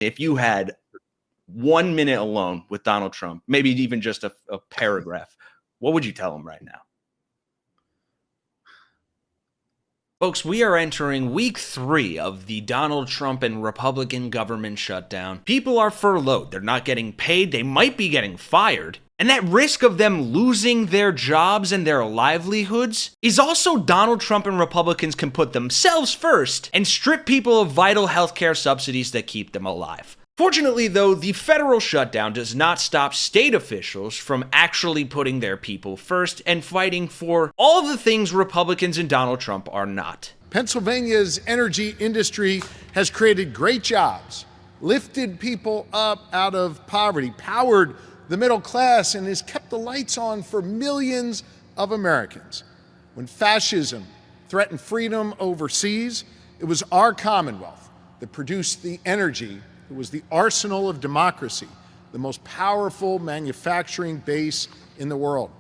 If you had 1 minute alone with Donald Trump, maybe even just a paragraph, what would you tell him right now? Folks, we are entering week 3 of the Donald Trump and Republican government shutdown. People are furloughed. They're not getting paid. They might be getting fired. And that risk of them losing their jobs and their livelihoods is also Donald Trump and Republicans can put themselves first and strip people of vital healthcare subsidies that keep them alive. Fortunately, though, the federal shutdown does not stop state officials from actually putting their people first and fighting for all the things Republicans and Donald Trump are not. Pennsylvania's energy industry has created great jobs, lifted people up out of poverty, powered the middle class, and has kept the lights on for millions of Americans. When fascism threatened freedom overseas, it was our Commonwealth that produced the energy. It was the arsenal of democracy, the most powerful manufacturing base in the world.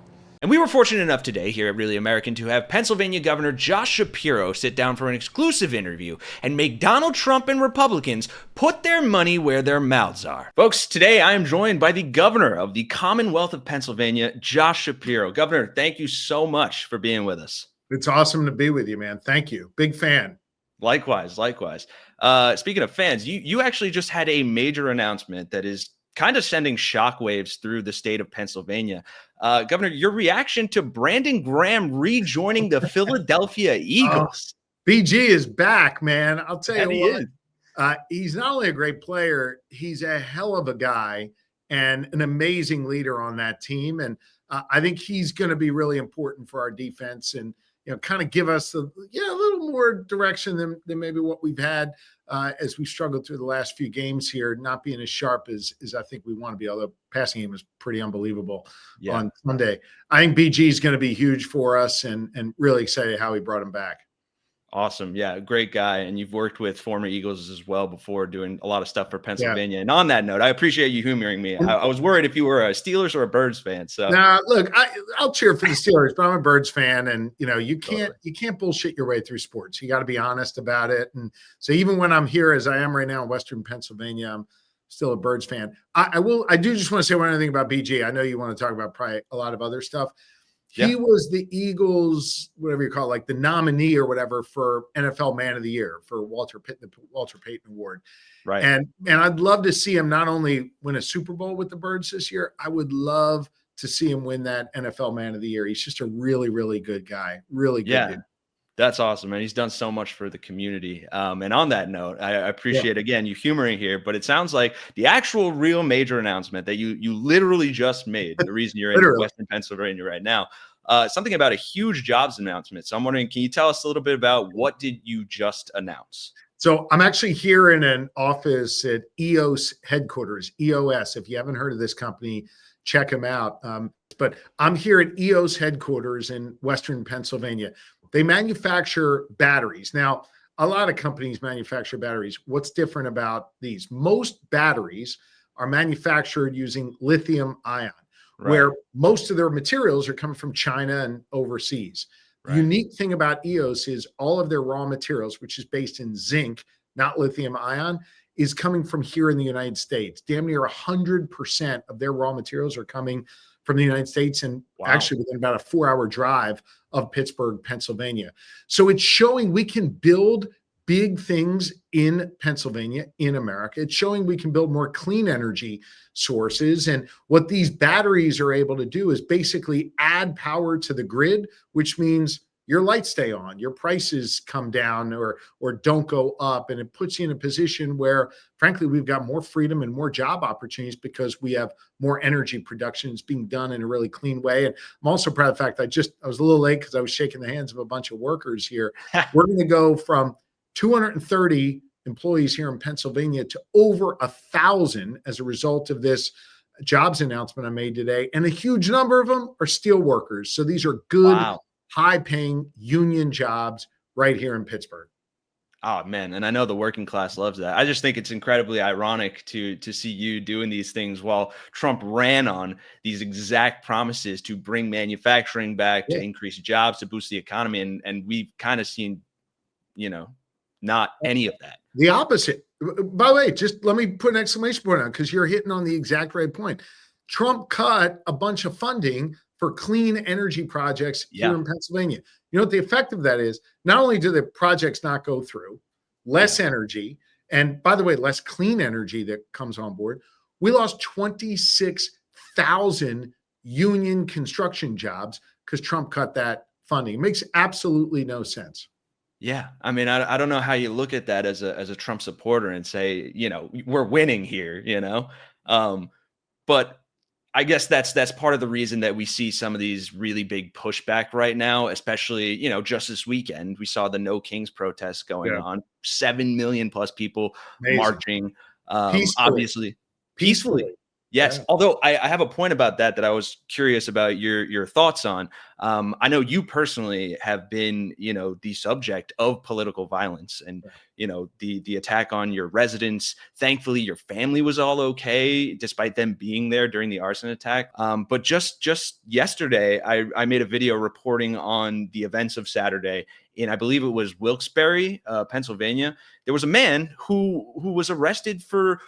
And we were fortunate enough today here at Really American to have Pennsylvania Governor Josh Shapiro sit down for an exclusive interview and make Donald Trump and Republicans put their money where their mouths are. Folks, today I am joined by the governor of the Commonwealth of Pennsylvania, Josh Shapiro. Governor, thank you so much for being with us. It's awesome to be with you, man. Thank you. Big fan. Likewise. Speaking of fans, you actually just had a major announcement that is kind of sending shockwaves through the state of Pennsylvania. Governor, your reaction to Brandon Graham rejoining the Philadelphia Eagles. BG is back, man. I'll tell you what. He's not only a great player, he's a hell of a guy and an amazing leader on that team. And I think he's going to be really important for our defense and kind of give us a little more direction than maybe what we've had as we struggled through the last few games here, not being as sharp as I think we want to be, although passing game was pretty unbelievable on Sunday. I think BG is going to be huge for us and really excited how he brought him back. Awesome. Yeah, great guy. And you've worked with former Eagles as well before, doing a lot of stuff for Pennsylvania. Yeah. And on that note, I appreciate you humoring me. I was worried if you were a Steelers or a Birds fan. So look, I'll cheer for the Steelers, but I'm a Birds fan, and you can't bullshit your way through sports. You got to be honest about it. And so even when I'm here, as I am right now in Western Pennsylvania, I'm still a Birds fan. I do just want to say one other thing about BG. I know you want to talk about probably a lot of other stuff. He was the Eagles, whatever you call it, like the nominee or whatever for NFL Man of the Year for Walter Payton Award. Right. And I'd love to see him not only win a Super Bowl with the Birds this year, I would love to see him win that NFL Man of the Year. He's just a really, really good guy. Really good dude. That's awesome, and he's done so much for the community. And on that note, I appreciate, again, you humoring here, but it sounds like the actual real major announcement that you literally just made, the reason you're in Western Pennsylvania right now, something about a huge jobs announcement. So I'm wondering, can you tell us a little bit about what did you just announce? So I'm actually here in an office at EOS headquarters, EOS. If you haven't heard of this company, check them out. But I'm here at EOS headquarters in Western Pennsylvania. They manufacture batteries. Now, a lot of companies manufacture batteries. What's different about these? Most batteries are manufactured using lithium ion, where most of their materials are coming from China and overseas. The unique thing about EOS is all of their raw materials, which is based in zinc, not lithium ion, is coming from here in the United States. Damn near 100% of their raw materials are coming from the United States, and actually within about a 4-hour drive of Pittsburgh, Pennsylvania. So it's showing we can build big things in Pennsylvania, in America. It's showing we can build more clean energy sources. And what these batteries are able to do is basically add power to the grid, which means your lights stay on, your prices come down or don't go up. And it puts you in a position where, frankly, we've got more freedom and more job opportunities because we have more energy production. It's being done in a really clean way. And I'm also proud of the fact that I was a little late because I was shaking the hands of a bunch of workers here. We're going to go from 230 employees here in Pennsylvania to over 1,000 as a result of this jobs announcement I made today. And a huge number of them are steel workers. So these are good, high-paying union jobs right here in Pittsburgh. Oh, man. And I know the working class loves that. I just think it's incredibly ironic to see you doing these things while Trump ran on these exact promises to bring manufacturing back, to increase jobs, to boost the economy. And we've kind of seen, not any of that. The opposite. By the way, just let me put an exclamation point on it because you're hitting on the exact right point. Trump cut a bunch of funding for clean energy projects here Yeah. in Pennsylvania. You know what the effect of that is? Not only do the projects not go through, Yeah. less energy, and by the way, less clean energy that comes on board. We lost 26,000 union construction jobs because Trump cut that funding. It makes absolutely no sense. Yeah, I mean, I don't know how you look at that as a Trump supporter and say, we're winning here, but I guess that's part of the reason that we see some of these really big pushback right now, especially, just this weekend, we saw the No Kings protests going Yeah, on, 7 million plus people amazing. marching, Peacefully, obviously peacefully. peacefully. Yes, Yeah. although I have a point about that I was curious about your thoughts on. I know you personally have been, the subject of political violence and, the attack on your residence. Thankfully, your family was all okay, despite them being there during the arson attack. But just yesterday, I made a video reporting on the events of Saturday in, I believe it was Wilkes-Barre, Pennsylvania. There was a man who was arrested for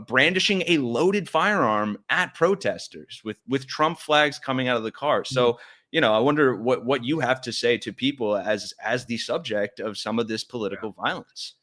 brandishing a loaded firearm at protesters with Trump flags coming out of the car. So, I wonder what you have to say to people as the subject of some of this political violence.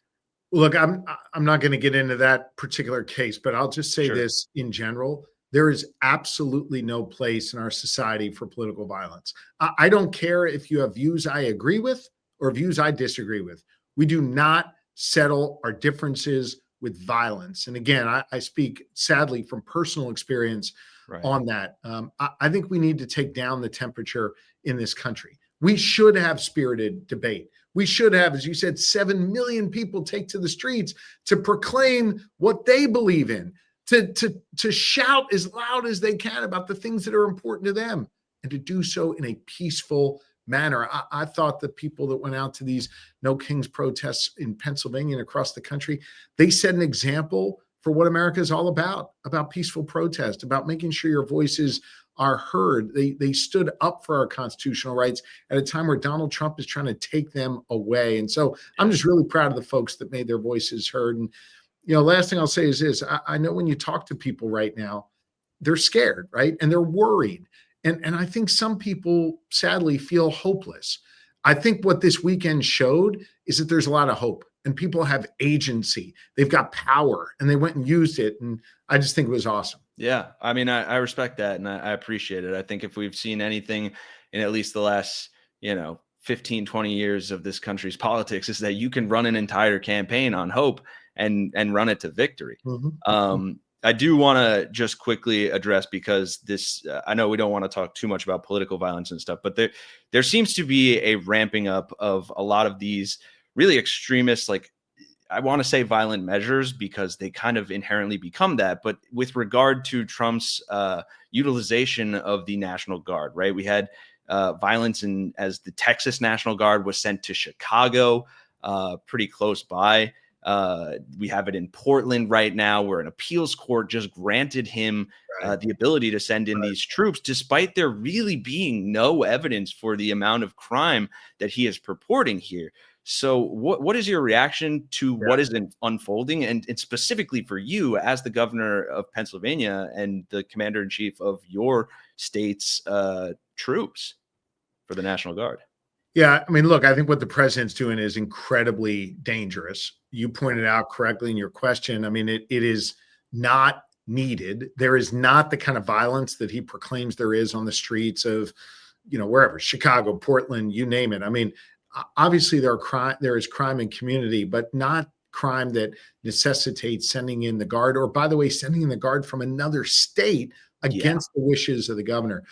Look, I'm not going to get into that particular case, but I'll just say Sure. this in general. There is absolutely no place in our society for political violence. I don't care if you have views I agree with or views I disagree with. We do not settle our differences with violence. And again, I speak sadly from personal experience Right. on that. I think we need to take down the temperature in this country. We should have spirited debate. We should have, as you said, 7 million people take to the streets to proclaim what they believe in, to shout as loud as they can about the things that are important to them, and to do so in a peaceful manner. I thought the people that went out to these No Kings protests in Pennsylvania and across the country, they set an example for what America is all about peaceful protest, about making sure your voices are heard. They stood up for our constitutional rights at a time where Donald Trump is trying to take them away. And so I'm just really proud of the folks that made their voices heard. And, last thing I'll say is this. I know when you talk to people right now, they're scared, right? And they're worried. And I think some people sadly feel hopeless. I think what this weekend showed is that there's a lot of hope and people have agency. They've got power and they went and used it. And I just think it was awesome. Yeah. I mean, I respect that and I appreciate it. I think if we've seen anything in at least the last, 15, 20 years of this country's politics is that you can run an entire campaign on hope and run it to victory. Mm-hmm. I do want to just quickly address because this, I know we don't want to talk too much about political violence and stuff, but there seems to be a ramping up of a lot of these really extremist, like I want to say violent measures because they kind of inherently become that. But with regard to Trump's utilization of the National Guard, right? We had violence as the Texas National Guard was sent to Chicago, pretty close by. We have it in Portland right now where an appeals court just granted him the ability to send in these troops, despite there really being no evidence for the amount of crime that he is purporting here. So what is your reaction to what is unfolding and specifically for you as the governor of Pennsylvania and the commander in chief of your state's troops for the National Guard? Yeah, I mean, look, I think what the president's doing is incredibly dangerous. You pointed out correctly in your question. I mean, it is not needed. There is not the kind of violence that he proclaims there is on the streets of, wherever, Chicago, Portland, you name it. I mean, obviously there is crime in community, but not crime that necessitates sending in the guard, or by the way, sending in the guard from another state against the wishes of the governor.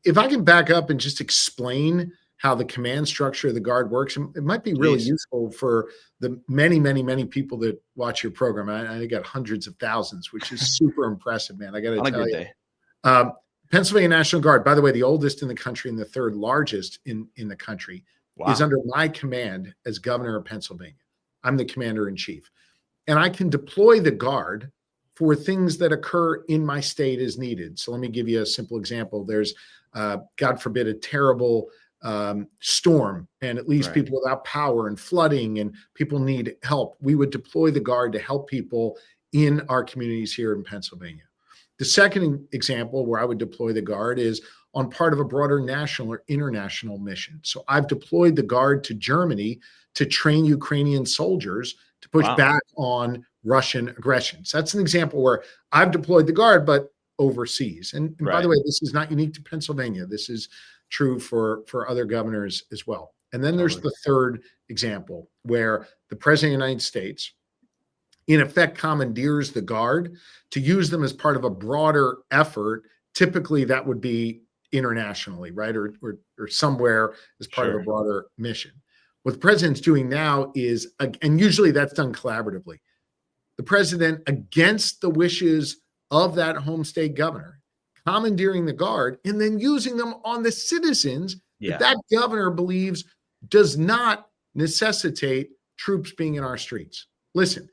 If I can back up and just explain how the command structure of the guard works, it might be really useful for the many, many, many people that watch your program. I got hundreds of thousands, which is super impressive, man. I got to tell you. Pennsylvania National Guard, by the way, the oldest in the country and the third largest in the country, is under my command as governor of Pennsylvania. I'm the commander in chief. And I can deploy the guard for things that occur in my state as needed. So let me give you a simple example. There's, God forbid, a terrible storm and it leaves Right. people without power and flooding and people need help, we would deploy the Guard to help people in our communities here in Pennsylvania. The second example where I would deploy the Guard is on part of a broader national or international mission. So I've deployed the Guard to Germany to train Ukrainian soldiers to push Wow. back on Russian aggression. So that's an example where I've deployed the Guard, but overseas. And by Right. the way, this is not unique to Pennsylvania. This is true for other governors as well. And then there's Totally. the third example where the President of the United States, in effect, commandeers the Guard to use them as part of a broader effort. Typically, that would be internationally, right? Or somewhere as part of a Sure. broader mission. What the president's doing now is, and usually that's done collaboratively, the president, against the wishes of that home state governor, commandeering the Guard and then using them on the citizens Yeah. that governor believes does not necessitate troops being in our streets. Listen,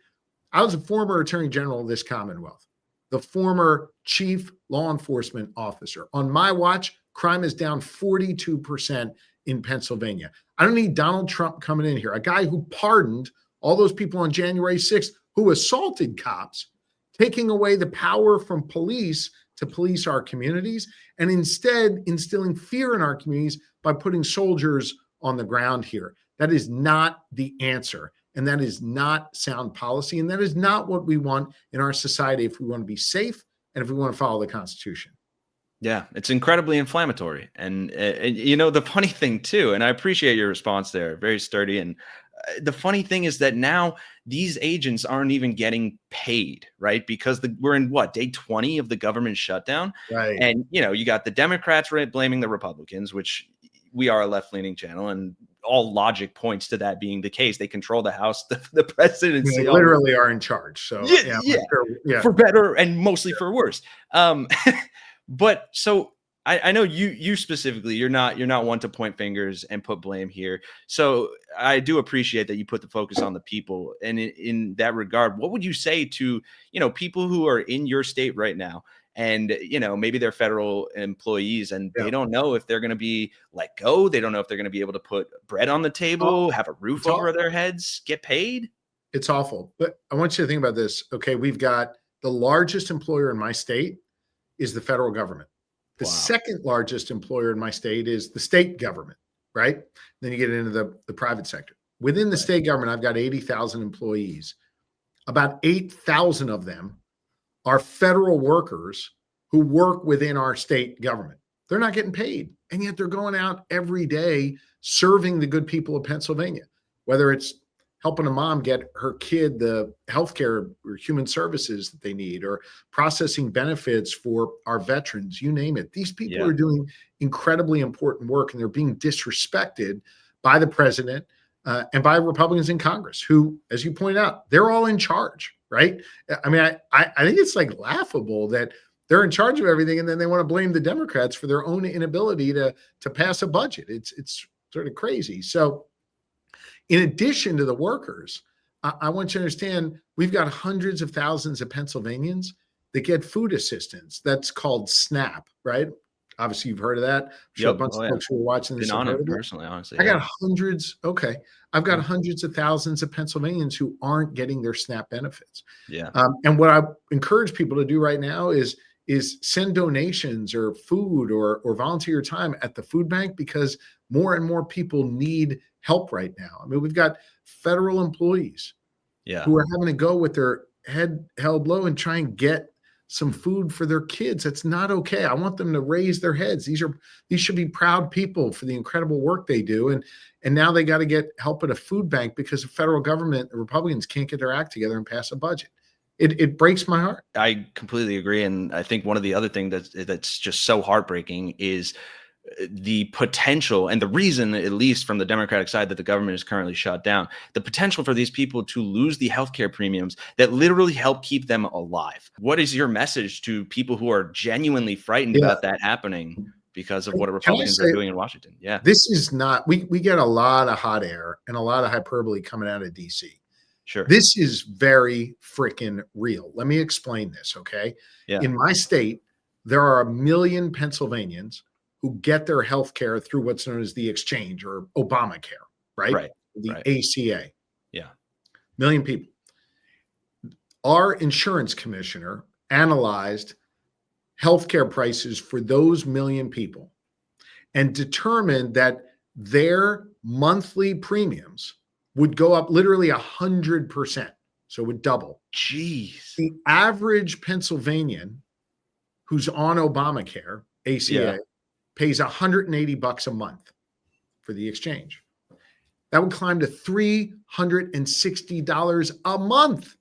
I was a former attorney general of this Commonwealth, the former chief law enforcement officer. On my watch, crime is down 42% in Pennsylvania. I don't need Donald Trump coming in here, a guy who pardoned all those people on January 6th who assaulted cops, taking away the power from police to police our communities, and instead instilling fear in our communities by putting soldiers on the ground here. That is not the answer. And that is not sound policy. And that is not what we want in our society if we want to be safe and if we want to follow the Constitution. Yeah, it's incredibly inflammatory. And the funny thing too, and I appreciate your response there, very sturdy. And the funny thing is that now these agents aren't even getting paid, right? Because we're in day 20 of the government shutdown. Right. And, you got the Democrats blaming the Republicans, which we are a left-leaning channel, and all logic points to that being the case. They control the House, the presidency. They literally are in charge. So yeah, for better and mostly for worse. But so I know you specifically, you're not one to point fingers and put blame here. So I do appreciate that you put the focus on the people. And in that regard, what would you say to, people who are in your state right now and, maybe they're federal employees and they don't know if they're going to be let go. They don't know if they're going to be able to put bread on the table, have a roof over their heads, get paid. It's awful. But I want you to think about this. Okay. We've got the largest employer in my state is the federal government. The second largest employer in my state is the state government, right? Then you get into the private sector. Within the state government, I've got 80,000 employees. About 8,000 of them are federal workers who work within our state government. They're not getting paid. And yet they're going out every day serving the good people of Pennsylvania, whether it's helping a mom get her kid the healthcare or human services that they need, or processing benefits for our veterans, you name it. These people are doing incredibly important work, and they're being disrespected by the president and by Republicans in Congress who, as you point out, they're all in charge, right? I mean, I think it's like laughable that they're in charge of everything, and then they want to blame the Democrats for their own inability to pass a budget. It's sort of crazy. So in addition to the workers, I want you to understand, we've got hundreds of thousands of Pennsylvanians that get food assistance. That's called SNAP, right? Obviously, you've heard of that. I'm sure a bunch of folks who are watching this have heard of it. Personally, honestly. I got hundreds. Okay. I've got hundreds of thousands of Pennsylvanians who aren't getting their SNAP benefits. Yeah. And what I encourage people to do right now is send donations or food or volunteer time at the food bank, because more and more people need help right now. I mean, we've got federal employees who are having to go with their head held low and try and get some food for their kids. That's not okay. I want them to raise their heads. These should be proud people for the incredible work they do. And now they got to get help at a food bank because the federal government, the Republicans, can't get their act together and pass a budget. It breaks my heart. I completely agree. And I think one of the other things that's just so heartbreaking is the potential, and the reason, at least from the Democratic side, that the government is currently shut down, the potential for these people to lose the healthcare premiums that literally help keep them alive. What is your message to people who are genuinely frightened about that happening because of what Republicans are doing in Washington? Yeah. This is not, we get a lot of hot air and a lot of hyperbole coming out of DC. Sure. This is very freaking real. Let me explain this, okay? Yeah. In my state, there are 1 million Pennsylvanians who get their health care through what's known as the exchange or Obamacare, right? Right. The Right. ACA. Yeah. Million people. Our insurance commissioner analyzed healthcare prices for those million people and determined that their monthly premiums would go up literally 100%. So it would double. Jeez. The average Pennsylvanian who's on Obamacare, ACA, pays $180 a month for the exchange. That would climb to $360 a month.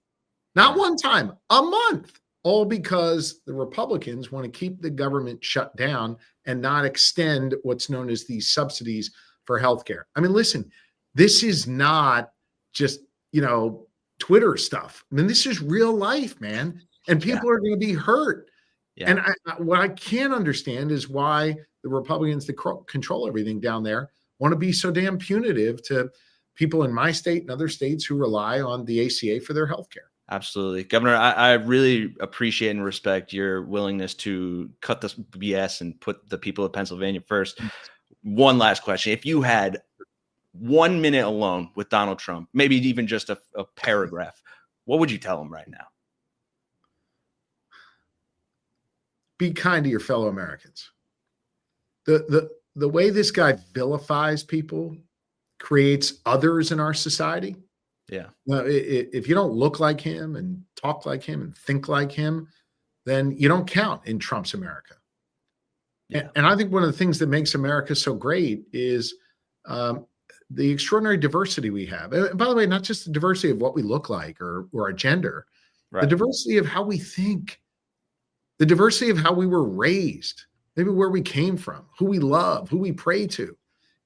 Not one time, a month. All because the Republicans want to keep the government shut down and not extend what's known as these subsidies for healthcare. I mean, listen, this is not just, Twitter stuff. I mean, this is real life, man. And people are going to be hurt. Yeah. And what I can't understand is why the Republicans that control everything down there want to be so damn punitive to people in my state and other states who rely on the ACA for their health care. Absolutely. Governor, I really appreciate and respect your willingness to cut this BS and put the people of Pennsylvania first. One last question. If you had 1 minute alone with Donald Trump, maybe even just a paragraph, what would you tell him right now? Be kind to your fellow Americans. The way this guy vilifies people creates others in our society. Yeah. Now, if you don't look like him and talk like him and think like him, then you don't count in Trump's America. Yeah. And I think one of the things that makes America so great is the extraordinary diversity we have. And by the way, not just the diversity of what we look like or our gender, the diversity of how we think, the diversity of how we were raised, maybe where we came from, who we love, who we pray to.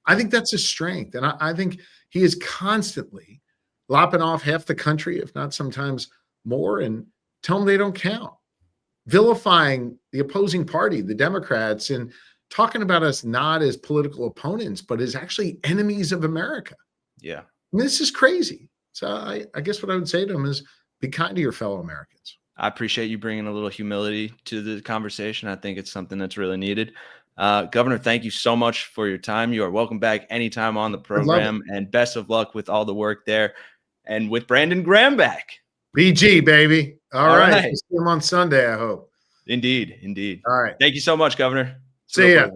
I think that's a strength. And I think he is constantly lopping off half the country, if not sometimes more, and tell them they don't count. Vilifying the opposing party, the Democrats, and talking about us not as political opponents, but as actually enemies of America. Yeah. I mean, this is crazy. So I guess what I would say to him is be kind to your fellow Americans. I appreciate you bringing a little humility to the conversation. I think it's something that's really needed. Governor, thank you so much for your time. You are welcome back anytime on the program, and best of luck with all the work there and with Brandon Graham back. BG, baby. All right. We'll see him on Sunday, I hope. Indeed. Indeed. All right. Thank you so much, Governor. See ya.